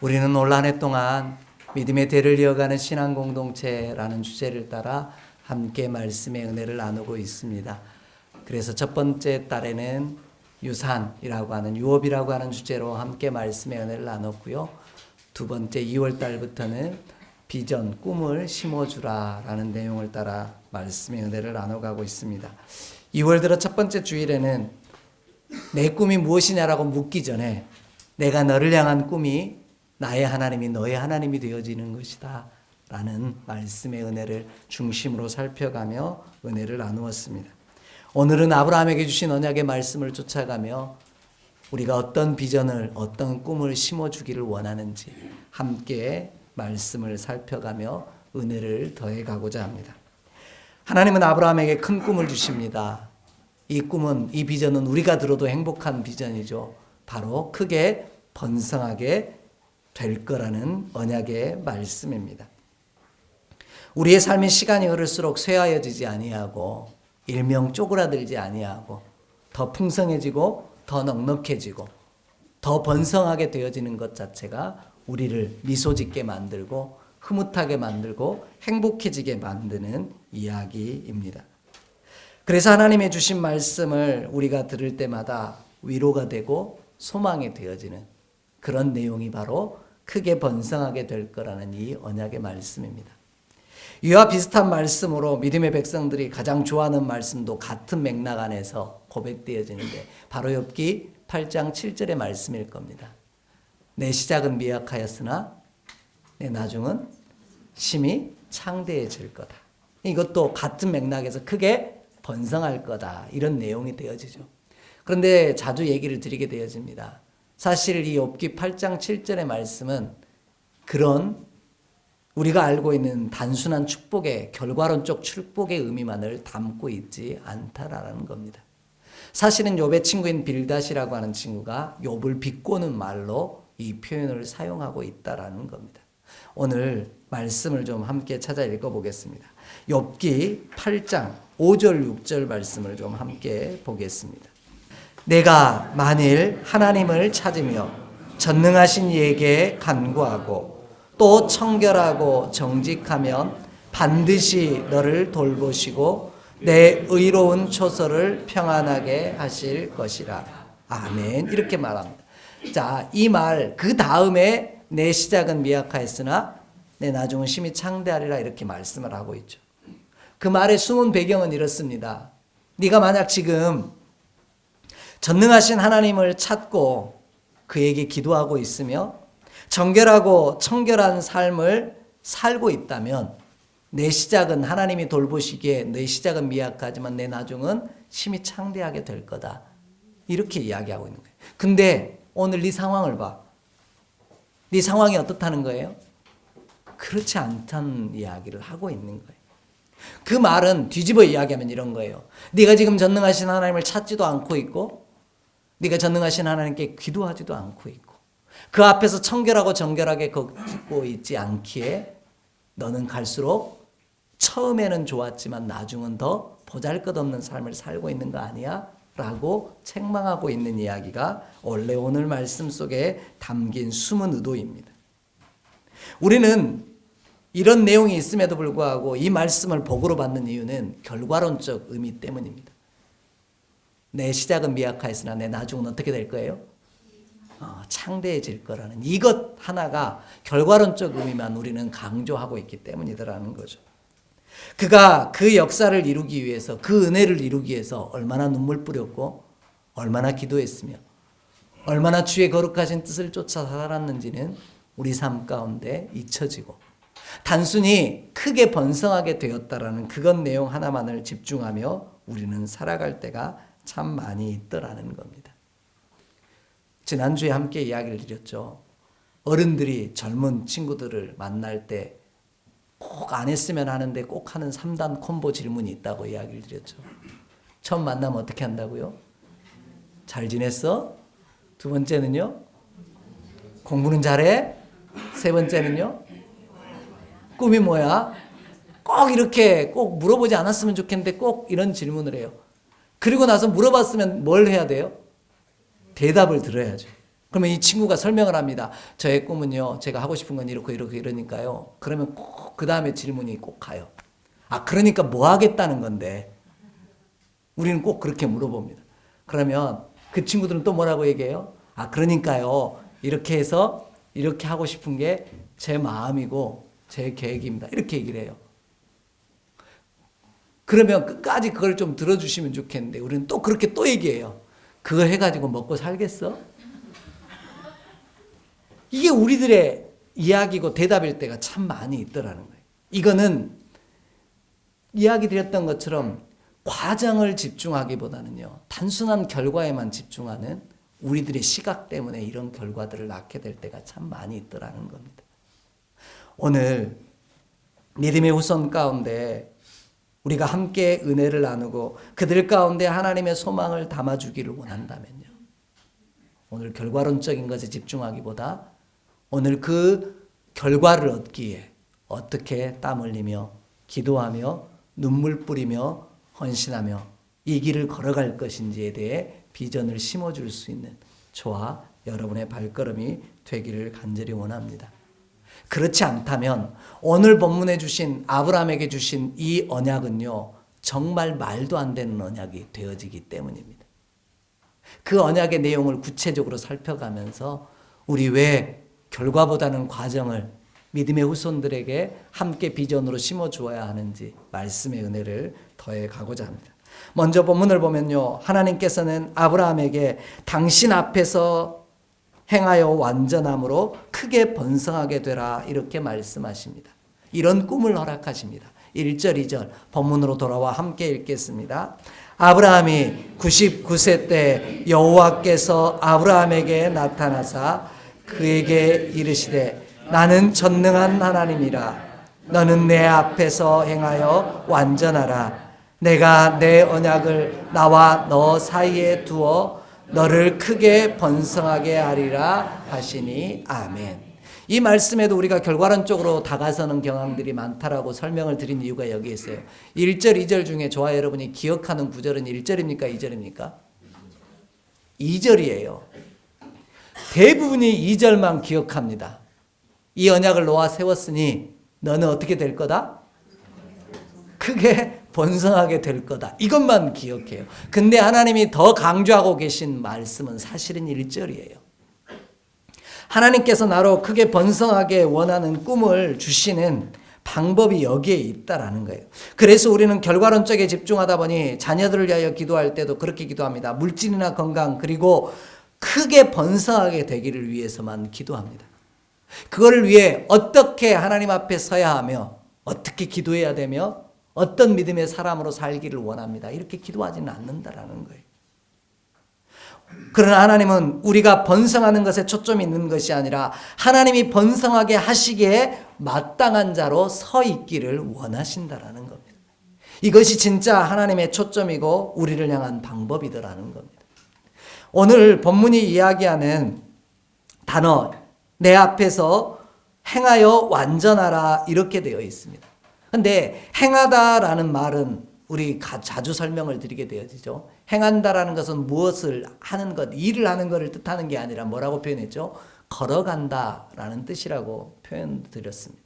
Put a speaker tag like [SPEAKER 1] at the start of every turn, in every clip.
[SPEAKER 1] 우리는 올 한 해 동안 믿음의 대를 이어가는 신앙 공동체라는 주제를 따라 함께 말씀의 은혜를 나누고 있습니다. 그래서 첫 번째 달에는 유산이라고 하는 유업이라고 하는 주제로 함께 말씀의 은혜를 나눴고요. 두 번째 2월 달부터는 비전, 꿈을 심어주라라는 내용을 따라 말씀의 은혜를 나눠가고 있습니다. 2월 들어 첫 번째 주일에는 내 꿈이 무엇이냐라고 묻기 전에 내가 너를 향한 꿈이 나의 하나님이 너의 하나님이 되어지는 것이다 라는 말씀의 은혜를 중심으로 살펴가며 은혜를 나누었습니다. 오늘은 아브라함에게 주신 언약의 말씀을 쫓아가며 우리가 어떤 비전을 어떤 꿈을 심어주기를 원하는지 함께 말씀을 살펴가며 은혜를 더해가고자 합니다. 하나님은 아브라함에게 큰 꿈을 주십니다. 이 꿈은, 이 비전은 우리가 들어도 행복한 비전이죠. 바로 크게 번성하게 될 거라는 언약의 말씀입니다. 우리의 삶의 시간이 흐를수록 쇠하여지지 아니하고 일명 쪼그라들지 아니하고 더 풍성해지고 더 넉넉해지고 더 번성하게 되어지는 것 자체가 우리를 미소짓게 만들고 흐뭇하게 만들고 행복해지게 만드는 이야기입니다. 그래서 하나님의 주신 말씀을 우리가 들을 때마다 위로가 되고 소망이 되어지는 그런 내용이 바로 크게 번성하게 될 거라는 이 언약의 말씀입니다. 이와 비슷한 말씀으로 믿음의 백성들이 가장 좋아하는 말씀도 같은 맥락 안에서 고백되어지는데 바로 욥기 8장 7절의 말씀일 겁니다. 내 시작은 미약하였으나 내 나중은 심히 창대해질 거다. 이것도 같은 맥락에서 크게 번성할 거다. 이런 내용이 되어지죠. 그런데 자주 얘기를 드리게 되어집니다. 사실 이 욥기 8장 7절의 말씀은 그런 우리가 알고 있는 단순한 축복의 결과론적 축복의 의미만을 담고 있지 않다라는 겁니다. 사실은 욥의 친구인 빌닷이라고 하는 친구가 욥을 비꼬는 말로 이 표현을 사용하고 있다라는 겁니다. 오늘 말씀을 좀 함께 찾아 읽어보겠습니다. 욥기 8장 5절 6절 말씀을 좀 함께 보겠습니다. 내가 만일 하나님을 찾으며 전능하신 이에게 간구하고 또 청결하고 정직하면 반드시 너를 돌보시고 내 의로운 초소를 평안하게 하실 것이라. 아멘. 이렇게 말합니다. 자, 이 말 그 다음에 내 시작은 미약하였으나 내 나중은 심히 창대하리라 이렇게 말씀을 하고 있죠. 그 말의 숨은 배경은 이렇습니다. 네가 만약 지금 전능하신 하나님을 찾고 그에게 기도하고 있으며 정결하고 청결한 삶을 살고 있다면 내 시작은 하나님이 돌보시기에 내 시작은 미약하지만 내 나중은 심히 창대하게 될 거다. 이렇게 이야기하고 있는 거예요. 근데 오늘 네 상황을 봐. 네 상황이 어떻다는 거예요? 그렇지 않다는 이야기를 하고 있는 거예요. 그 말은 뒤집어 이야기하면 이런 거예요. 네가 지금 전능하신 하나님을 찾지도 않고 있고 네가 전능하신 하나님께 기도하지도 않고 있고 그 앞에서 청결하고 정결하게 걷고 있지 않기에 너는 갈수록 처음에는 좋았지만 나중은 더 보잘것없는 삶을 살고 있는 거 아니야? 라고 책망하고 있는 이야기가 원래 오늘 말씀 속에 담긴 숨은 의도입니다. 우리는 이런 내용이 있음에도 불구하고 이 말씀을 복으로 받는 이유는 결과론적 의미 때문입니다. 내 시작은 미약하였으나 내 나중은 어떻게 될 거예요? 창대해질 거라는 이것 하나가 결과론적 의미만 우리는 강조하고 있기 때문이더라는 거죠. 그가 그 역사를 이루기 위해서 그 은혜를 이루기 위해서 얼마나 눈물 뿌렸고 얼마나 기도했으며 얼마나 주의 거룩하신 뜻을 쫓아 살았는지는 우리 삶 가운데 잊혀지고 단순히 크게 번성하게 되었다라는 그것 내용 하나만을 집중하며 우리는 살아갈 때가 참 많이 있더라는 겁니다. 지난주에 함께 이야기를 드렸죠. 어른들이 젊은 친구들을 만날 때 꼭 안 했으면 하는데 꼭 하는 3단 콤보 질문이 있다고 이야기를 드렸죠. 처음 만나면 어떻게 한다고요? 잘 지냈어? 두 번째는요? 공부는 잘해? 세 번째는요? 꿈이 뭐야? 꼭 이렇게 꼭 물어보지 않았으면 좋겠는데 꼭 이런 질문을 해요. 그리고 나서 물어봤으면 뭘 해야 돼요? 대답을 들어야죠. 그러면 이 친구가 설명을 합니다. 저의 꿈은요, 제가 하고 싶은 건 이렇고 이렇고 이러니까요. 그러면 꼭 그 다음에 질문이 꼭 가요. 아, 그러니까 뭐 하겠다는 건데? 우리는 꼭 그렇게 물어봅니다. 그러면 그 친구들은 또 뭐라고 얘기해요? 아, 그러니까요, 이렇게 해서 이렇게 하고 싶은 게 제 마음이고 제 계획입니다. 이렇게 얘기를 해요. 그러면 끝까지 그걸 좀 들어주시면 좋겠는데 우리는 또 그렇게 또 얘기해요. 그거 해가지고 먹고 살겠어? 이게 우리들의 이야기고 대답일 때가 참 많이 있더라는 거예요. 이거는 이야기 드렸던 것처럼 과정을 집중하기보다는요, 단순한 결과에만 집중하는 우리들의 시각 때문에 이런 결과들을 낳게 될 때가 참 많이 있더라는 겁니다. 오늘 믿음의 후손 가운데 우리가 함께 은혜를 나누고 그들 가운데 하나님의 소망을 담아주기를 원한다면요, 오늘 결과론적인 것에 집중하기보다 오늘 그 결과를 얻기 위해 어떻게 땀 흘리며 기도하며 눈물 뿌리며 헌신하며 이 길을 걸어갈 것인지에 대해 비전을 심어줄 수 있는 저와 여러분의 발걸음이 되기를 간절히 원합니다. 그렇지 않다면 오늘 본문에 주신 아브라함에게 주신 이 언약은요, 정말 말도 안 되는 언약이 되어지기 때문입니다. 그 언약의 내용을 구체적으로 살펴가면서 우리 왜 결과보다는 과정을 믿음의 후손들에게 함께 비전으로 심어주어야 하는지 말씀의 은혜를 더해 가고자 합니다. 먼저 본문을 보면요, 하나님께서는 아브라함에게 당신 앞에서 행하여 완전함으로 크게 번성하게 되라 이렇게 말씀하십니다. 이런 꿈을 허락하십니다. 1절 2절 본문으로 돌아와 함께 읽겠습니다. 아브라함이 99세 때 여호와께서 아브라함에게 나타나사 그에게 이르시되 나는 전능한 하나님이라. 너는 내 앞에서 행하여 완전하라. 내가 내 언약을 나와 너 사이에 두어 너를 크게 번성하게 하리라 하시니 아멘. 이 말씀에도 우리가 결과론적으로 다가서는 경향들이 많다라고 설명을 드린 이유가 여기에 있어요. 1절 2절 중에 저와 여러분이 기억하는 구절은 1절입니까 2절입니까? 2절이에요. 대부분이 2절만 기억합니다. 이 언약을 놓아 세웠으니 너는 어떻게 될 거다? 크게 번성하게 될 거다. 이것만 기억해요. 근데 하나님이 더 강조하고 계신 말씀은 사실은 1절이에요. 하나님께서 나로 크게 번성하게 원하는 꿈을 주시는 방법이 여기에 있다라는 거예요. 그래서 우리는 결과론적에 집중하다 보니 자녀들을 위하여 기도할 때도 그렇게 기도합니다. 물질이나 건강 그리고 크게 번성하게 되기를 위해서만 기도합니다. 그거를 위해 어떻게 하나님 앞에 서야 하며 어떻게 기도해야 되며 어떤 믿음의 사람으로 살기를 원합니다. 이렇게 기도하지는 않는다라는 거예요. 그러나 하나님은 우리가 번성하는 것에 초점이 있는 것이 아니라 하나님이 번성하게 하시기에 마땅한 자로 서 있기를 원하신다라는 겁니다. 이것이 진짜 하나님의 초점이고 우리를 향한 방법이더라는 겁니다. 오늘 본문이 이야기하는 단어 내 앞에서 행하여 완전하라 이렇게 되어 있습니다. 그런데 행하다라는 말은 우리 자주 설명을 드리게 되어지죠. 행한다라는 것은 무엇을 하는 것, 일을 하는 것을 뜻하는 게 아니라 뭐라고 표현했죠? 걸어간다라는 뜻이라고 표현드렸습니다.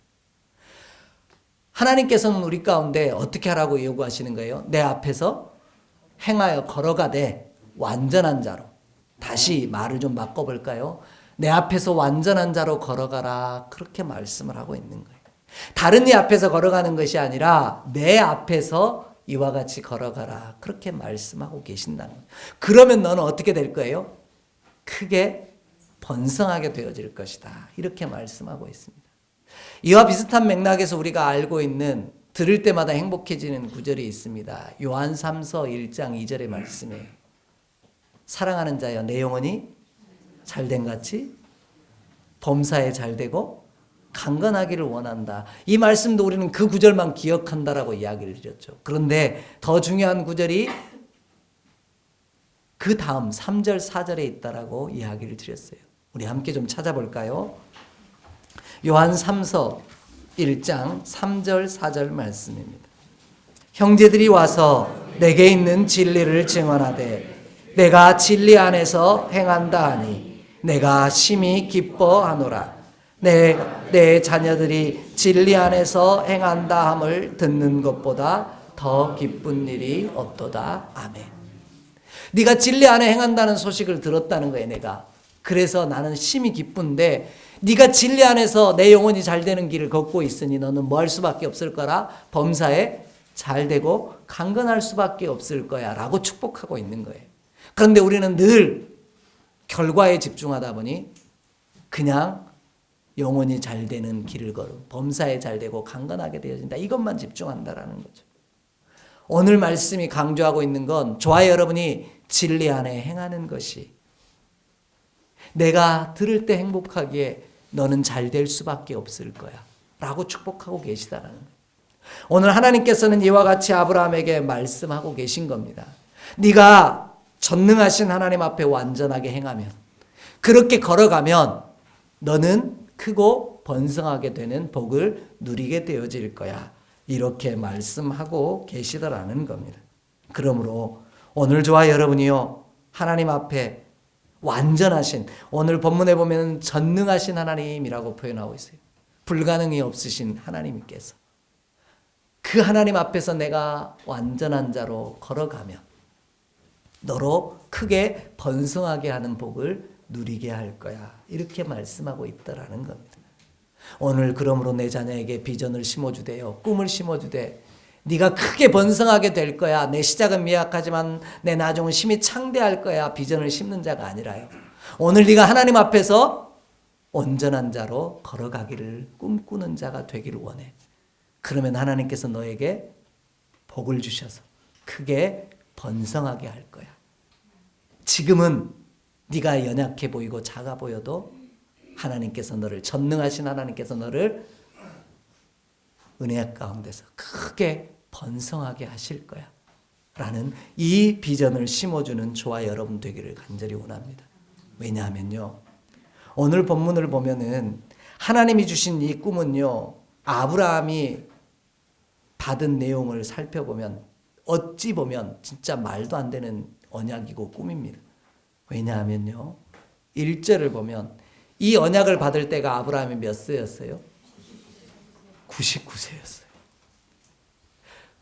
[SPEAKER 1] 하나님께서는 우리 가운데 어떻게 하라고 요구하시는 거예요? 내 앞에서 행하여 걸어가되 완전한 자로. 다시 말을 좀 바꿔볼까요? 내 앞에서 완전한 자로 걸어가라 그렇게 말씀을 하고 있는 거예요. 다른 이 앞에서 걸어가는 것이 아니라 내 앞에서 이와 같이 걸어가라 그렇게 말씀하고 계신다는 거예요. 그러면 너는 어떻게 될 거예요? 크게 번성하게 되어질 것이다 이렇게 말씀하고 있습니다. 이와 비슷한 맥락에서 우리가 알고 있는 들을 때마다 행복해지는 구절이 있습니다. 요한 3서 1장 2절의 말씀에 사랑하는 자여 내 영혼이 잘된 같이 범사에 잘되고 강건하기를 원한다. 이 말씀도 우리는 그 구절만 기억한다라고 이야기를 드렸죠. 그런데 더 중요한 구절이 그 다음 3절 4절에 있다라고 이야기를 드렸어요. 우리 함께 좀 찾아볼까요? 요한 3서 1장 3절 4절 말씀입니다. 형제들이 와서 내게 있는 진리를 증언하되 내가 진리 안에서 행한다 하니 내가 심히 기뻐하노라. 내 자녀들이 진리 안에서 행한다 함을 듣는 것보다 더 기쁜 일이 없도다. 아멘. 네가 진리 안에 행한다는 소식을 들었다는 거예요, 내가. 그래서 나는 심히 기쁜데, 네가 진리 안에서 내 영혼이 잘 되는 길을 걷고 있으니 너는 뭐 할 수밖에 없을 거라? 범사에 잘 되고 강건할 수밖에 없을 거야 라고 축복하고 있는 거예요. 그런데 우리는 늘 결과에 집중하다 보니 그냥 영혼이 잘 되는 길을 걸음, 범사에 잘 되고 강건하게 되어진다, 이것만 집중한다라는 거죠. 오늘 말씀이 강조하고 있는 건 저와 여러분이 진리 안에 행하는 것이, 내가 들을 때 행복하기에 너는 잘 될 수밖에 없을 거야 라고 축복하고 계시다라는 거예요. 오늘 하나님께서는 이와 같이 아브라함에게 말씀하고 계신 겁니다. 네가 전능하신 하나님 앞에 완전하게 행하면, 그렇게 걸어가면 너는 크고 번성하게 되는 복을 누리게 되어질 거야, 이렇게 말씀하고 계시더라는 겁니다. 그러므로 오늘 저와 여러분이요, 하나님 앞에 완전하신, 오늘 본문에 보면 전능하신 하나님이라고 표현하고 있어요. 불가능이 없으신 하나님께서, 그 하나님 앞에서 내가 완전한 자로 걸어가면 너로 크게 번성하게 하는 복을 누리게 할 거야, 이렇게 말씀하고 있더라는 겁니다. 오늘 그러므로 내 자녀에게 비전을 심어주되요, 꿈을 심어주되 네가 크게 번성하게 될 거야, 내 시작은 미약하지만 내 나중은 심히 창대할 거야, 비전을 심는 자가 아니라요. 오늘 네가 하나님 앞에서 온전한 자로 걸어가기를 꿈꾸는 자가 되기를 원해. 그러면 하나님께서 너에게 복을 주셔서 크게 번성하게 할 거야. 지금은 네가 연약해 보이고 작아 보여도 하나님께서 너를, 전능하신 하나님께서 너를 은혜 가운데서 크게 번성하게 하실 거야 라는 이 비전을 심어주는 저와 여러분 되기를 간절히 원합니다. 왜냐하면요, 오늘 본문을 보면은 하나님이 주신 이 꿈은요, 아브라함이 받은 내용을 살펴보면 어찌 보면 진짜 말도 안 되는 언약이고 꿈입니다. 왜냐하면요, 1절을 보면 이 언약을 받을 때가 아브라함이 몇 세였어요? 99세였어요.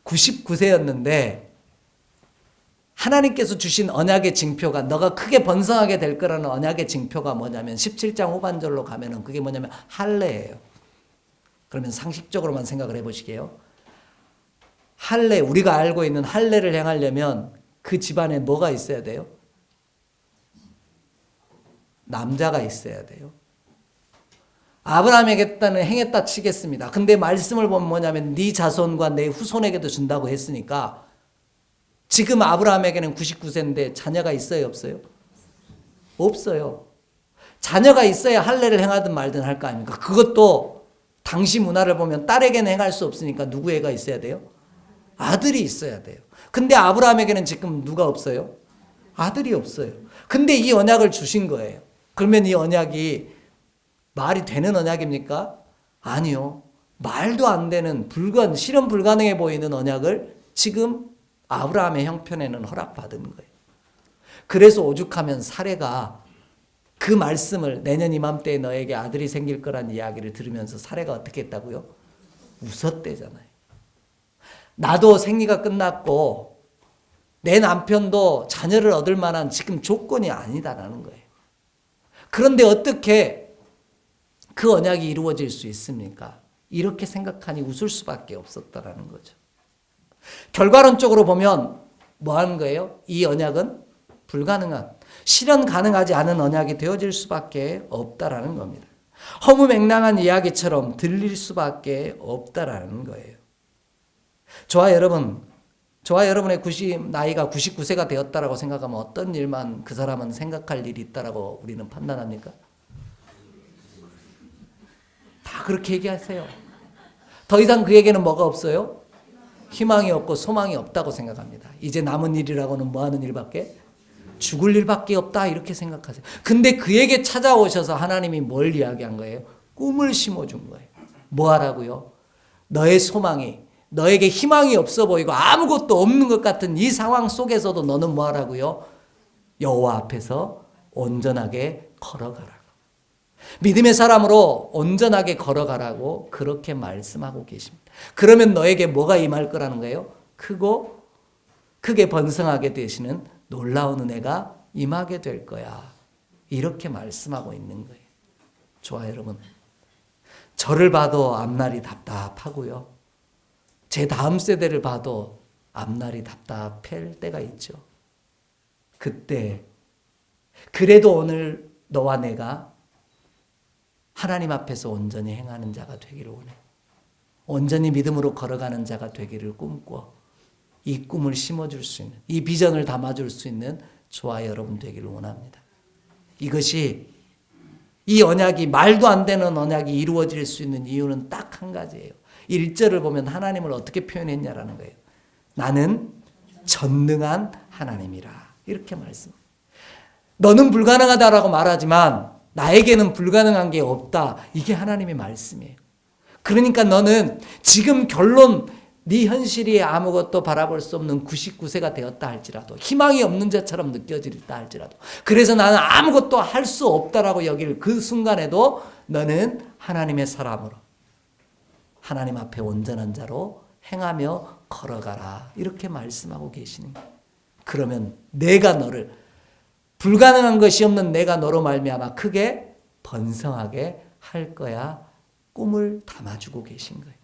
[SPEAKER 1] 99세였는데 하나님께서 주신 언약의 징표가, 너가 크게 번성하게 될 거라는 언약의 징표가 뭐냐면 17장 후반절로 가면은 그게 뭐냐면 할례예요. 그러면 상식적으로만 생각을 해보시게요. 할례, 우리가 알고 있는 할례를 행하려면 그 집안에 뭐가 있어야 돼요? 남자가 있어야 돼요. 아브라함에게는 행했다 치겠습니다. 근데 말씀을 보면 뭐냐면 네 자손과 내 후손에게도 준다고 했으니까 지금 아브라함에게는 99세인데 자녀가 있어요, 없어요? 없어요. 자녀가 있어야 할례를 행하든 말든 할 거 아닙니까? 그것도 당시 문화를 보면 딸에게는 행할 수 없으니까 누구 애가 있어야 돼요? 아들이 있어야 돼요. 근데 아브라함에게는 지금 누가 없어요? 아들이 없어요. 근데 이 언약을 주신 거예요. 그러면 이 언약이 말이 되는 언약입니까? 아니요. 말도 안 되는, 실현 불가능해 보이는 언약을 지금 아브라함의 형편에는 허락받은 거예요. 그래서 오죽하면 사레가 그 말씀을, 내년 이맘때에 너에게 아들이 생길 거란 이야기를 들으면서 사레가 어떻게 했다고요? 웃었대잖아요. 나도 생리가 끝났고 내 남편도 자녀를 얻을 만한 지금 조건이 아니다라는 거예요. 그런데 어떻게 그 언약이 이루어질 수 있습니까? 이렇게 생각하니 웃을 수밖에 없었다라는 거죠. 결과론적으로 보면 뭐 하는 거예요? 이 언약은 불가능한, 실현 가능하지 않은 언약이 되어질 수밖에 없다라는 겁니다. 허무맹랑한 이야기처럼 들릴 수밖에 없다라는 거예요. 저와 여러분의 나이가 99세가 되었다라고 생각하면 어떤 일만 그 사람은 생각할 일이 있다라고 우리는 판단합니까? 다 그렇게 얘기하세요. 더 이상 그에게는 뭐가 없어요? 희망이 없고 소망이 없다고 생각합니다. 이제 남은 일이라고는 뭐 하는 일밖에? 죽을 일밖에 없다, 이렇게 생각하세요. 근데 그에게 찾아오셔서 하나님이 뭘 이야기한 거예요? 꿈을 심어준 거예요. 뭐 하라고요? 너의 소망이, 너에게 희망이 없어 보이고 아무것도 없는 것 같은 이 상황 속에서도 너는 뭐 하라고요? 여호와 앞에서 온전하게 걸어가라고. 믿음의 사람으로 온전하게 걸어가라고 그렇게 말씀하고 계십니다. 그러면 너에게 뭐가 임할 거라는 거예요? 크고 크게 번성하게 되시는 놀라운 은혜가 임하게 될 거야. 이렇게 말씀하고 있는 거예요. 좋아요, 여러분. 저를 봐도 앞날이 답답하고요. 제 다음 세대를 봐도 앞날이 답답할 때가 있죠. 그때 그래도 오늘 너와 내가 하나님 앞에서 온전히 행하는 자가 되기를 원해. 온전히 믿음으로 걸어가는 자가 되기를 꿈꿔. 이 꿈을 심어줄 수 있는, 이 비전을 담아줄 수 있는 저와 여러분 되기를 원합니다. 이것이 이 언약이 말도 안 되는 언약이 이루어질 수 있는 이유는 딱 한 가지예요. 1절을 보면 하나님을 어떻게 표현했냐라는 거예요. 나는 전능한 하나님이라. 이렇게 말씀. 너는 불가능하다라고 말하지만 나에게는 불가능한 게 없다. 이게 하나님의 말씀이에요. 그러니까 너는 지금 결론 네 현실이 아무것도 바라볼 수 없는 99세가 되었다 할지라도 희망이 없는 자처럼 느껴질다 할지라도 그래서 나는 아무것도 할 수 없다라고 여길 그 순간에도 너는 하나님의 사람으로 하나님 앞에 온전한 자로 행하며 걸어가라. 이렇게 말씀하고 계시는 거예요. 그러면 내가 너를 불가능한 것이 없는 내가 너로 말미암아 크게 번성하게 할 거야. 꿈을 담아주고 계신 거예요.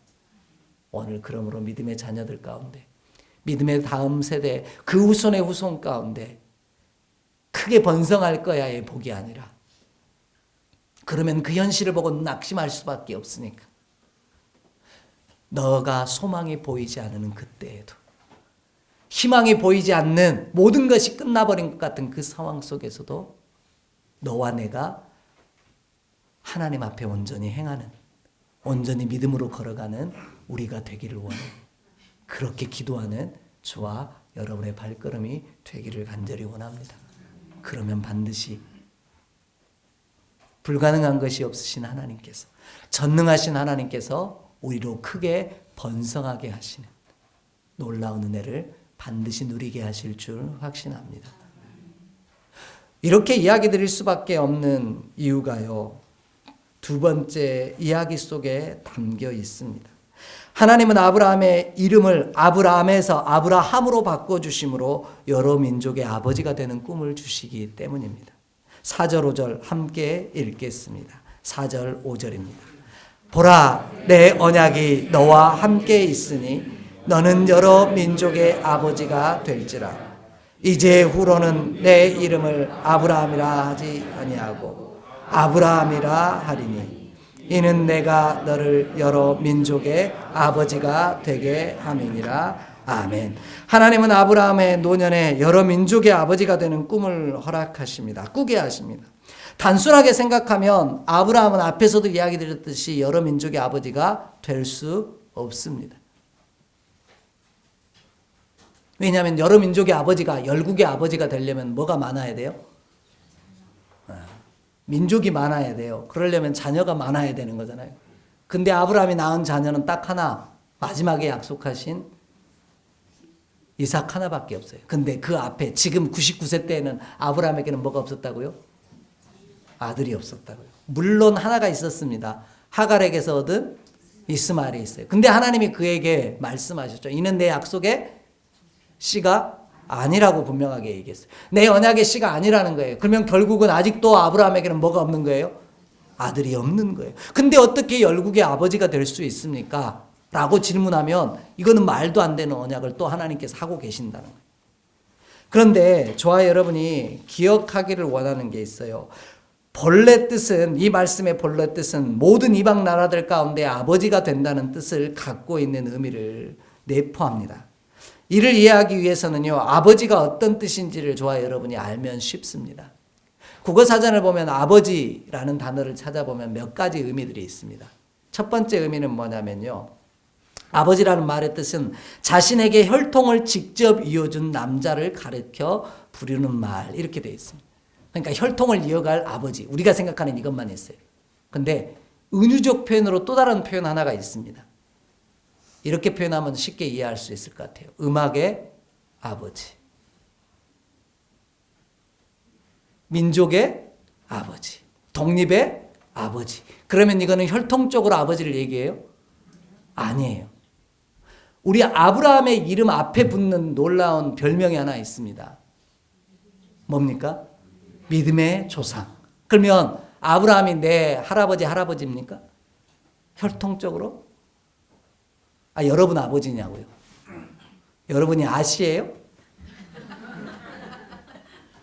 [SPEAKER 1] 오늘 그러므로 믿음의 자녀들 가운데 믿음의 다음 세대 그 후손의 후손 가운데 크게 번성할 거야의 복이 아니라 그러면 그 현실을 보고 낙심할 수밖에 없으니까 너가 소망이 보이지 않는 그때에도 희망이 보이지 않는 모든 것이 끝나버린 것 같은 그 상황 속에서도 너와 내가 하나님 앞에 온전히 행하는 온전히 믿음으로 걸어가는 우리가 되기를 원해요. 그렇게 기도하는 저와 여러분의 발걸음이 되기를 간절히 원합니다. 그러면 반드시 불가능한 것이 없으신 하나님께서 전능하신 하나님께서 우리로 크게 번성하게 하시는 놀라운 은혜를 반드시 누리게 하실 줄 확신합니다. 이렇게 이야기 드릴 수밖에 없는 이유가요. 두 번째 이야기 속에 담겨 있습니다. 하나님은 아브라함의 이름을 아브라함에서 아브라함으로 바꿔주심으로 여러 민족의 아버지가 되는 꿈을 주시기 때문입니다. 4절 5절 함께 읽겠습니다. 4절 5절입니다. 보라, 내 언약이 너와 함께 있으니 너는 여러 민족의 아버지가 될지라. 이제 후로는 내 이름을 아브라함이라 하지 아니하고 아브라함이라 하리니 이는 내가 너를 여러 민족의 아버지가 되게 함이니라. 아멘. 하나님은 아브라함의 노년에 여러 민족의 아버지가 되는 꿈을 허락하십니다. 꾸게 하십니다. 단순하게 생각하면 아브라함은 앞에서도 이야기 드렸듯이 여러 민족의 아버지가 될 수 없습니다. 왜냐하면 여러 민족의 아버지가 열국의 아버지가 되려면 뭐가 많아야 돼요? 민족이 많아야 돼요. 그러려면 자녀가 많아야 되는 거잖아요. 근데 아브라함이 낳은 자녀는 딱 하나, 마지막에 약속하신 이삭 하나밖에 없어요. 근데 그 앞에 지금 99세 때에는 아브라함에게는 뭐가 없었다고요? 아들이 없었다고요. 물론 하나가 있었습니다. 하갈에게서 얻은 이스마엘이 있어요. 근데 하나님이 그에게 말씀하셨죠. 이는 내 약속의 씨가 아니라고 분명하게 얘기했어요. 내 언약의 씨가 아니라는 거예요. 그러면 결국은 아직도 아브라함에게는 뭐가 없는 거예요? 아들이 없는 거예요. 근데 어떻게 열국의 아버지가 될 수 있습니까? 라고 질문하면 이거는 말도 안 되는 언약을 또 하나님께서 하고 계신다는 거예요. 그런데 저와 여러분이 기억하기를 원하는 게 있어요. 본래 뜻은, 이 말씀의 본래 뜻은 모든 이방 나라들 가운데 아버지가 된다는 뜻을 갖고 있는 의미를 내포합니다. 이를 이해하기 위해서는요, 아버지가 어떤 뜻인지를 저와 여러분이 알면 쉽습니다. 국어사전을 보면 아버지라는 단어를 찾아보면 몇 가지 의미들이 있습니다. 첫 번째 의미는 뭐냐면요, 아버지라는 말의 뜻은 자신에게 혈통을 직접 이어준 남자를 가르쳐 부르는 말, 이렇게 되어 있습니다. 그러니까 혈통을 이어갈 아버지, 우리가 생각하는 이것만 있어요. 근데 은유적 표현으로 또 다른 표현 하나가 있습니다. 이렇게 표현하면 쉽게 이해할 수 있을 것 같아요. 음악의 아버지. 민족의 아버지, 독립의 아버지. 그러면 이거는 혈통적으로 아버지를 얘기해요? 아니에요. 우리 아브라함의 이름 앞에 붙는 놀라운 별명이 하나 있습니다. 뭡니까? 믿음의 조상. 그러면 아브라함이 내 할아버지입니까? 혈통적으로? 여러분 아버지냐고요? 여러분이 아시예요?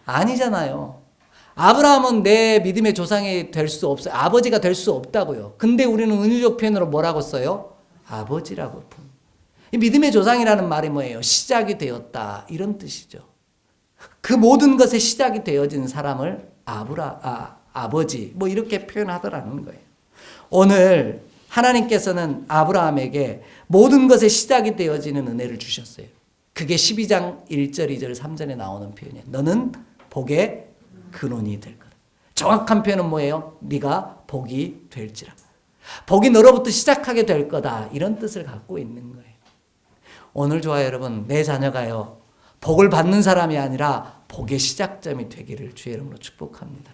[SPEAKER 1] 아니잖아요. 아브라함은 내 믿음의 조상이 될 수 없어요. 아버지가 될 수 없다고요. 근데 우리는 은유적 표현으로 뭐라고 써요? 아버지라고. 이 믿음의 조상이라는 말이 뭐예요? 시작이 되었다. 이런 뜻이죠. 그 모든 것의 시작이 되어진 사람을 아버지 뭐 이렇게 표현하더라는 거예요. 오늘 하나님께서는 아브라함에게 모든 것의 시작이 되어지는 은혜를 주셨어요. 그게 12장 1절, 2절, 3절에 나오는 표현이에요. 너는 복의 근원이 될 거다. 정확한 표현은 뭐예요? 네가 복이 될지라. 복이 너로부터 시작하게 될 거다. 이런 뜻을 갖고 있는 거예요. 오늘 좋아요 여러분, 내 자녀가요 복을 받는 사람이 아니라 복의 시작점이 되기를 주의 이름으로 축복합니다.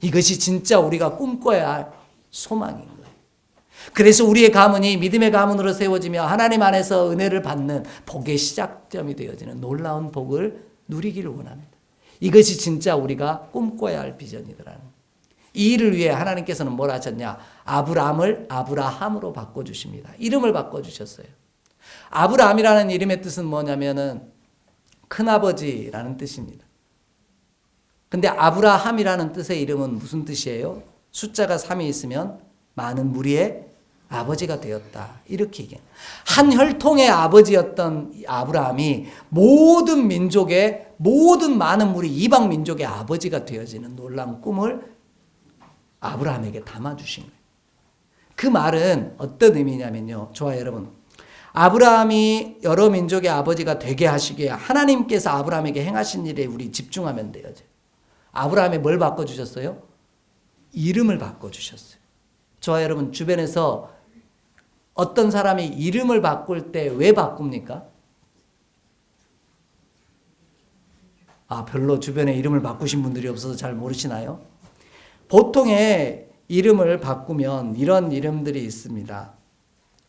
[SPEAKER 1] 이것이 진짜 우리가 꿈꿔야 할 소망인 거예요. 그래서 우리의 가문이 믿음의 가문으로 세워지며 하나님 안에서 은혜를 받는 복의 시작점이 되어지는 놀라운 복을 누리기를 원합니다. 이것이 진짜 우리가 꿈꿔야 할 비전이더라는. 이 일을 위해 하나님께서는 뭘 하셨냐? 아브라함을 아브라함으로 바꿔주십니다. 이름을 바꿔주셨어요. 아브라함이라는 이름의 뜻은 뭐냐면은 큰아버지라는 뜻입니다. 근데 아브라함이라는 뜻의 이름은 무슨 뜻이에요? 숫자가 3이 있으면 많은 무리의 아버지가 되었다. 이렇게 얘기해요. 한 혈통의 아버지였던 아브라함이 모든 민족의 모든 많은 무리 이방 민족의 아버지가 되어지는 놀라운 꿈을 아브라함에게 담아주신 거예요. 그 말은 어떤 의미냐면요. 좋아요 여러분. 아브라함이 여러 민족의 아버지가 되게 하시기에 하나님께서 아브라함에게 행하신 일에 우리 집중하면 돼요. 아브라함에 뭘 바꿔주셨어요? 이름을 바꿔주셨어요. 좋아요 여러분, 주변에서 어떤 사람이 이름을 바꿀 때 왜 바꿉니까? 별로 주변에 이름을 바꾸신 분들이 없어서 잘 모르시나요? 보통의 이름을 바꾸면 이런 이름들이 있습니다.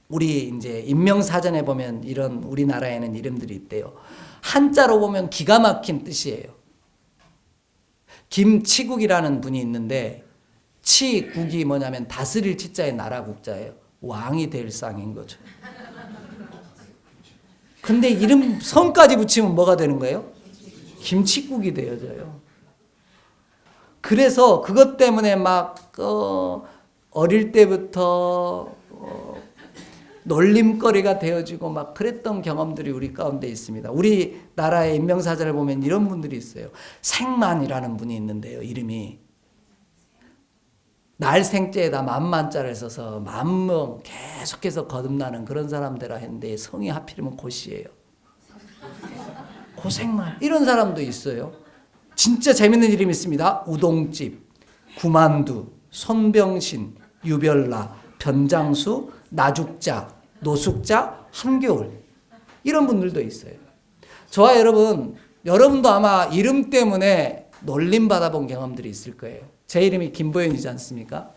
[SPEAKER 1] 우리 이제 인명사전에 보면 이런 우리나라에는 이름들이 있대요. 한자로 보면 기가 막힌 뜻이에요. 김치국이라는 분이 있는데 치국이 뭐냐면 다스릴 치자의 나라 국자예요. 왕이 될 쌍인 거죠. 근데 이름 성까지 붙이면 뭐가 되는 거예요? 김치국이 되어져요. 그래서 그것 때문에 막 어릴 때부터 놀림거리가 되어지고 막 그랬던 경험들이 우리 가운데 있습니다. 우리나라의 인명사전을 보면 이런 분들이 있어요. 생만이라는 분이 있는데요. 이름이 날생자에다 만만자를 써서 만명 계속해서 거듭나는 그런 사람들이라 했는데 성이 하필이면 고씨예요. 고생만. 이런 사람도 있어요. 진짜 재밌는 이름이 있습니다. 우동집, 구만두, 손병신, 유별나, 변장수, 나죽자, 노숙자, 한겨울. 이런 분들도 있어요. 저와 여러분도 아마 이름 때문에 놀림 받아본 경험들이 있을 거예요. 제 이름이 김보현이지 않습니까?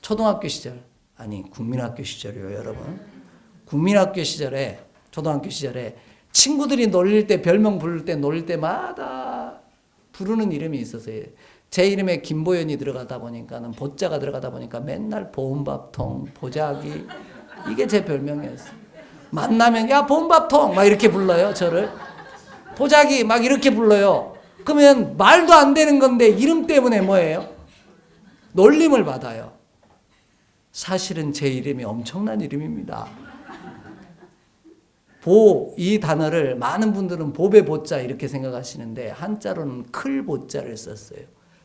[SPEAKER 1] 초등학교 시절, 아니 국민학교 시절이요 여러분. 국민학교 시절에, 초등학교 시절에 친구들이 놀릴 때, 별명 부를 때, 놀릴 때마다 부르는 이름이 있었어요. 제 이름에 김보현이 들어가다 보니까는 보자가 들어가다 보니까 맨날 보온밥통, 보자기, 이게 제 별명이었어요. 만나면 야 보온밥통 막 이렇게 불러요 저를. 보자기 막 이렇게 불러요. 그러면 말도 안 되는 건데 이름 때문에 뭐예요? 놀림을 받아요. 사실은 제 이름이 엄청난 이름입니다. 이 단어를 많은 분들은 보배 보자 이렇게 생각하시는데 한자로는 클 보자를 썼어요.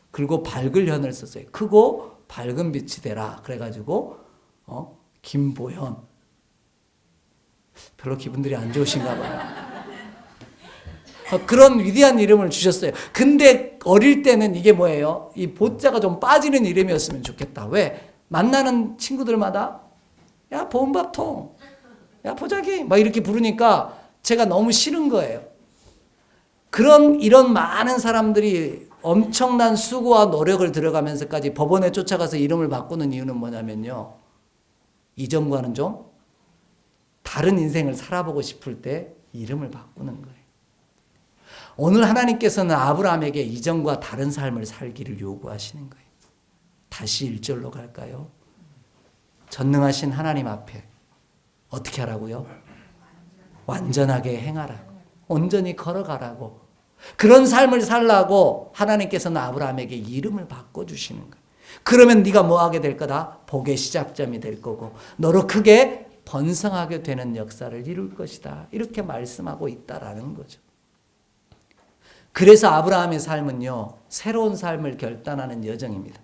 [SPEAKER 1] 그리고 밝을 현을 썼어요. 크고 밝은 빛이 되라. 그래가지고 김보현. 별로 기분들이 안 좋으신가 봐요. 그런 위대한 이름을 주셨어요. 근데 어릴 때는 이게 뭐예요? 이 보자가 좀 빠지는 이름이었으면 좋겠다. 왜? 만나는 친구들마다 야 보온밥통, 야 보자기 막 이렇게 부르니까 제가 너무 싫은 거예요. 이런 많은 사람들이 엄청난 수고와 노력을 들어가면서까지 법원에 쫓아가서 이름을 바꾸는 이유는 뭐냐면요. 이전과는 좀 다른 인생을 살아보고 싶을 때 이름을 바꾸는 거예요. 오늘 하나님께서는 아브라함에게 이전과 다른 삶을 살기를 요구하시는 거예요. 다시 1절로 갈까요? 전능하신 하나님 앞에 어떻게 하라고요? 완전하게 행하라고. 온전히 걸어가라고. 그런 삶을 살라고 하나님께서는 아브라함에게 이름을 바꿔주시는 거예요. 그러면 네가 뭐 하게 될 거다? 복의 시작점이 될 거고 너로 크게 번성하게 되는 역사를 이룰 것이다. 이렇게 말씀하고 있다라는 거죠. 그래서 아브라함의 삶은요, 새로운 삶을 결단하는 여정입니다.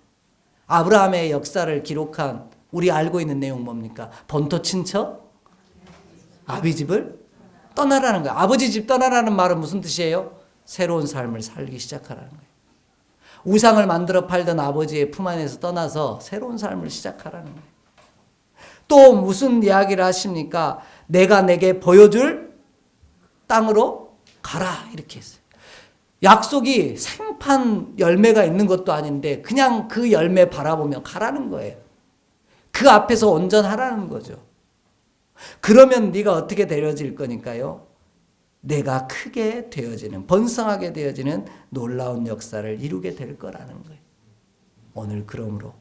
[SPEAKER 1] 아브라함의 역사를 기록한 우리 알고 있는 내용 뭡니까? 본토 친척? 아비 집을 떠나라는 거예요. 아버지 집 떠나라는 말은 무슨 뜻이에요? 새로운 삶을 살기 시작하라는 거예요. 우상을 만들어 팔던 아버지의 품 안에서 떠나서 새로운 삶을 시작하라는 거예요. 또 무슨 이야기를 하십니까? 내가 내게 보여줄 땅으로 가라 이렇게 했어요. 약속이 생판 열매가 있는 것도 아닌데 그냥 그 열매 바라보며 가라는 거예요. 그 앞에서 온전하라는 거죠. 그러면 네가 어떻게 되어질 거니까요? 내가 크게 되어지는, 번성하게 되어지는 놀라운 역사를 이루게 될 거라는 거예요. 오늘 그러므로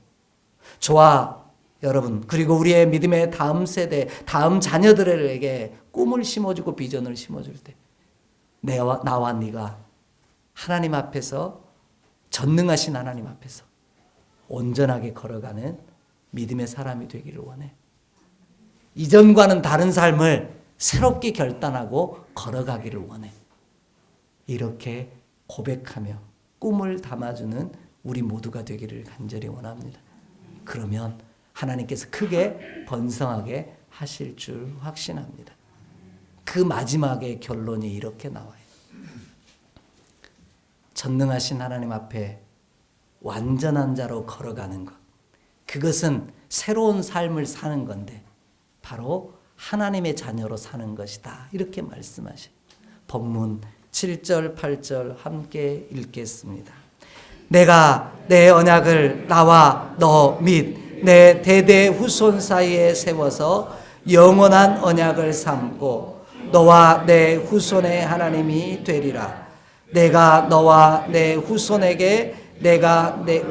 [SPEAKER 1] 저와 여러분 그리고 우리의 믿음의 다음 세대, 다음 자녀들에게 꿈을 심어주고 비전을 심어줄 때 나와 네가 하나님 앞에서 전능하신 하나님 앞에서 온전하게 걸어가는 믿음의 사람이 되기를 원해. 이전과는 다른 삶을 새롭게 결단하고 걸어가기를 원해. 이렇게 고백하며 꿈을 담아주는 우리 모두가 되기를 간절히 원합니다. 그러면 하나님께서 크게 번성하게 하실 줄 확신합니다. 그 마지막의 결론이 이렇게 나와요. 전능하신 하나님 앞에 완전한 자로 걸어가는 것. 그것은 새로운 삶을 사는 건데 바로 하나님의 자녀로 사는 것이다. 이렇게 말씀하셔요. 본문 7절, 8절 함께 읽겠습니다. 내가 내 언약을 나와 너 및 내 대대 후손 사이에 세워서 영원한 언약을 삼고 너와 내 후손의 하나님이 되리라. 내가 너와 내 후손에게 내가 내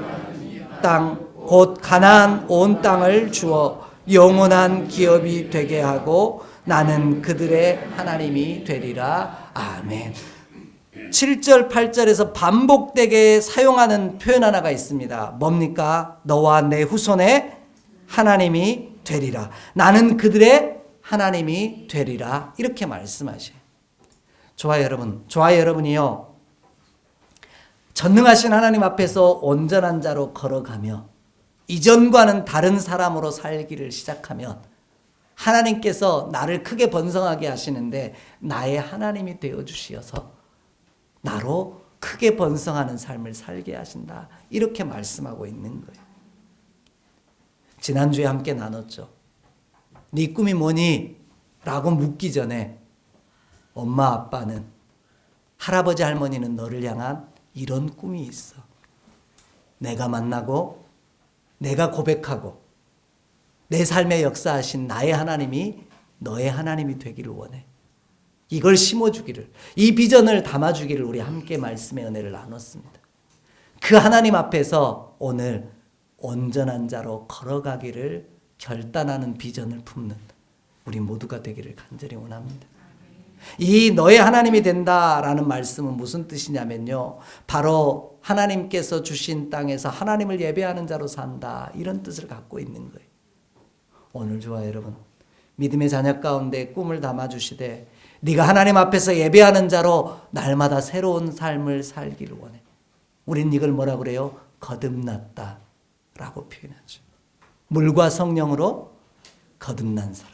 [SPEAKER 1] 땅 곧 가나안 온 땅을 주어 영원한 기업이 되게 하고 나는 그들의 하나님이 되리라. 아멘. 7절 8절에서 반복되게 사용하는 표현 하나가 있습니다. 뭡니까? 너와 내 후손의 하나님이 되리라. 나는 그들의 하나님이 되리라. 이렇게 말씀하셔요. 저와 여러분이요. 전능하신 하나님 앞에서 온전한 자로 걸어가며 이전과는 다른 사람으로 살기를 시작하면 하나님께서 나를 크게 번성하게 하시는데 나의 하나님이 되어주시어서 나로 크게 번성하는 삶을 살게 하신다. 이렇게 말씀하고 있는 거예요. 지난주에 함께 나눴죠. 네 꿈이 뭐니? 라고 묻기 전에 엄마 아빠는 할아버지 할머니는 너를 향한 이런 꿈이 있어. 내가 만나고 내가 고백하고 내 삶에 역사하신 나의 하나님이 너의 하나님이 되기를 원해. 이걸 심어주기를, 이 비전을 담아주기를 우리 함께 말씀의 은혜를 나눴습니다. 그 하나님 앞에서 오늘 온전한 자로 걸어가기를 결단하는 비전을 품는 우리 모두가 되기를 간절히 원합니다. 이 너의 하나님이 된다라는 말씀은 무슨 뜻이냐면요. 바로 하나님께서 주신 땅에서 하나님을 예배하는 자로 산다. 이런 뜻을 갖고 있는 거예요. 오늘 저와 여러분, 믿음의 자녀 가운데 꿈을 담아주시되 네가 하나님 앞에서 예배하는 자로 날마다 새로운 삶을 살기를 원해. 우린 이걸 뭐라 그래요? 거듭났다 라고 표현하죠. 물과 성령으로 거듭난 사람,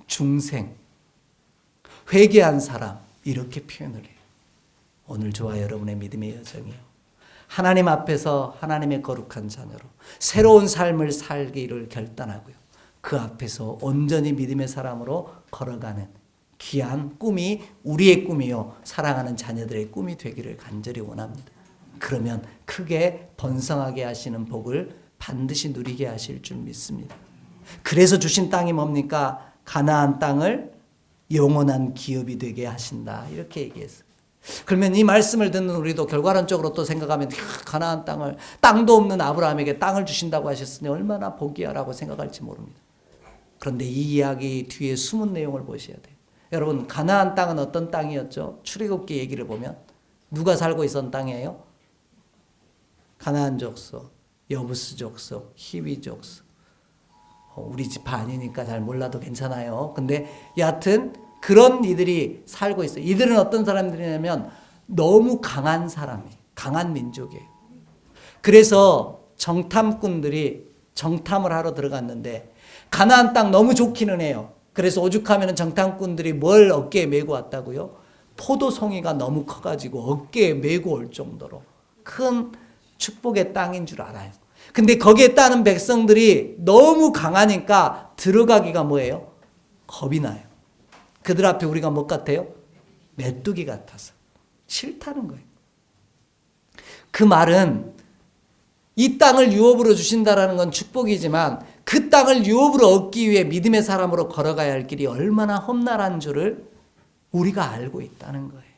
[SPEAKER 1] 중생, 회개한 사람, 이렇게 표현을 해요. 오늘 저와 여러분의 믿음의 여정이요. 하나님 앞에서 하나님의 거룩한 자녀로 새로운 삶을 살기를 결단하고요. 그 앞에서 온전히 믿음의 사람으로 걸어가는 귀한 꿈이 우리의 꿈이요. 사랑하는 자녀들의 꿈이 되기를 간절히 원합니다. 그러면 크게 번성하게 하시는 복을 반드시 누리게 하실 줄 믿습니다. 그래서 주신 땅이 뭡니까? 가나안 땅을 영원한 기업이 되게 하신다. 이렇게 얘기했어요. 그러면 이 말씀을 듣는 우리도 결과론적으로 또 생각하면 가나안 땅을, 땅도 없는 아브라함에게 땅을 주신다고 하셨으니 얼마나 복이야 라고 생각할지 모릅니다. 그런데 이 이야기 뒤에 숨은 내용을 보셔야 돼요. 여러분, 가나안 땅은 어떤 땅이었죠? 출애굽기 얘기를 보면 누가 살고 있었던 땅이에요? 가나안 족속, 여부스 족속, 히위 족속. 우리 집 아니니까 잘 몰라도 괜찮아요. 근데 여하튼 그런 이들이 살고 있어요. 이들은 어떤 사람들이냐면 너무 강한 사람이에요. 강한 민족이에요. 그래서 정탐꾼들이 정탐을 하러 들어갔는데 가나안 땅 너무 좋기는 해요. 그래서 오죽하면 정탐꾼들이 뭘 어깨에 메고 왔다고요? 포도송이가 너무 커가지고 어깨에 메고 올 정도로 큰 축복의 땅인 줄 알아요. 근데 거기에 따는 백성들이 너무 강하니까 들어가기가 뭐예요? 겁이 나요. 그들 앞에 우리가 뭐 같아요? 메뚜기 같아서 싫다는 거예요. 그 말은 이 땅을 유업으로 주신다라는 건 축복이지만 그 땅을 유업으로 얻기 위해 믿음의 사람으로 걸어가야 할 길이 얼마나 험난한 줄을 우리가 알고 있다는 거예요.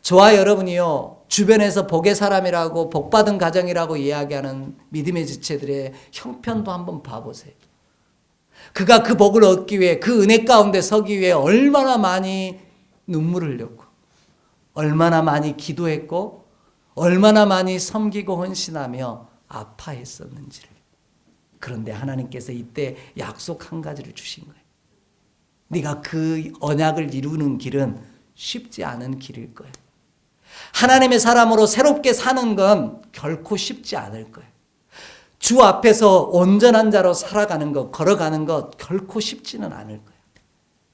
[SPEAKER 1] 저와 여러분이요, 주변에서 복의 사람이라고 복받은 가정이라고 이야기하는 믿음의 지체들의 형편도 한번 봐보세요. 그가 그 복을 얻기 위해 그 은혜 가운데 서기 위해 얼마나 많이 눈물을 흘렸고 얼마나 많이 기도했고 얼마나 많이 섬기고 헌신하며 아파했었는지를. 그런데 하나님께서 이때 약속 한 가지를 주신 거예요. 네가 그 언약을 이루는 길은 쉽지 않은 길일 거예요. 하나님의 사람으로 새롭게 사는 건 결코 쉽지 않을 거예요. 주 앞에서 온전한 자로 살아가는 것, 걸어가는 것 결코 쉽지는 않을 거예요.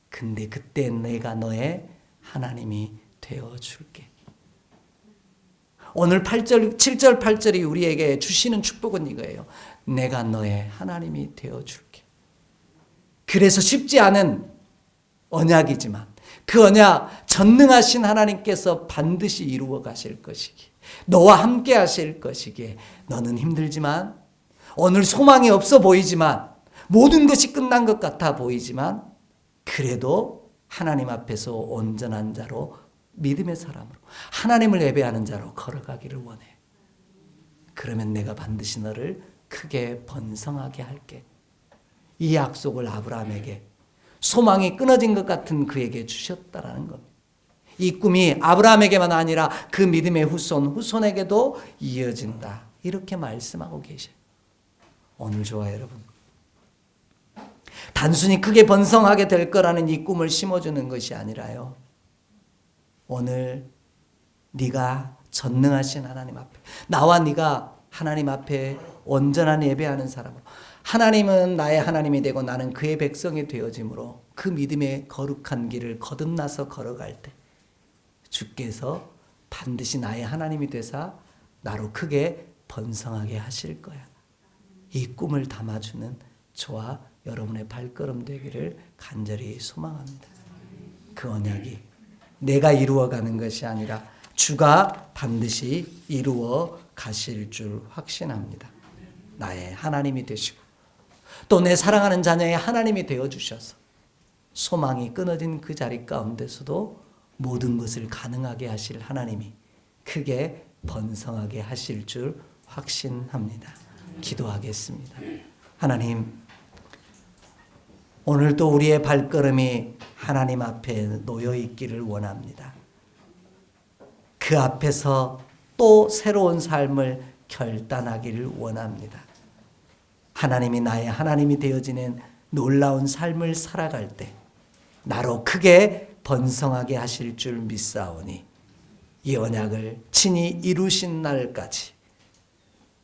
[SPEAKER 1] 근데 그때 내가 너의 하나님이 되어줄게. 오늘 8절, 7절, 8절이 우리에게 주시는 축복은 이거예요. 내가 너의 하나님이 되어줄게. 그래서 쉽지 않은 언약이지만 그 언약 전능하신 하나님께서 반드시 이루어 가실 것이기에 너와 함께 하실 것이기에 너는 힘들지만 오늘 소망이 없어 보이지만 모든 것이 끝난 것 같아 보이지만 그래도 하나님 앞에서 온전한 자로 믿음의 사람으로 하나님을 예배하는 자로 걸어가기를 원해. 그러면 내가 반드시 너를 크게 번성하게 할게. 이 약속을 아브라함에게 소망이 끊어진 것 같은 그에게 주셨다라는 겁니다. 이 꿈이 아브라함에게만 아니라 그 믿음의 후손에게도 이어진다. 이렇게 말씀하고 계셔요. 오늘 저와 여러분, 단순히 크게 번성하게 될 거라는 이 꿈을 심어주는 것이 아니라요. 오늘 네가 전능하신 하나님 앞에 나와 네가 하나님 앞에 온전한 예배하는 사람으로 하나님은 나의 하나님이 되고 나는 그의 백성이 되어짐으로 그 믿음의 거룩한 길을 거듭나서 걸어갈 때 주께서 반드시 나의 하나님이 되사 나로 크게 번성하게 하실 거야. 이 꿈을 담아주는 저와 여러분의 발걸음 되기를 간절히 소망합니다. 그 언약이 내가 이루어가는 것이 아니라 주가 반드시 이루어 가실 줄 확신합니다. 나의 하나님이 되시고 또 내 사랑하는 자녀의 하나님이 되어주셔서 소망이 끊어진 그 자리 가운데서도 모든 것을 가능하게 하실 하나님이 크게 번성하게 하실 줄 확신합니다. 기도하겠습니다. 하나님, 오늘도 우리의 발걸음이 하나님 앞에 놓여 있기를 원합니다. 그 앞에서 또 새로운 삶을 결단하기를 원합니다. 하나님이 나의 하나님이 되어지는 놀라운 삶을 살아갈 때 나로 크게 번성하게 하실 줄 믿사오니 이 언약을 친히 이루신 날까지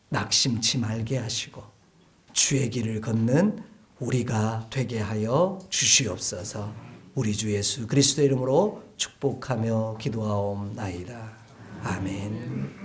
[SPEAKER 1] 낙심치 말게 하시고 주의 길을 걷는 우리가 되게 하여 주시옵소서. 우리 주 예수 그리스도의 이름으로 축복하며 기도하옵나이다. 아멘.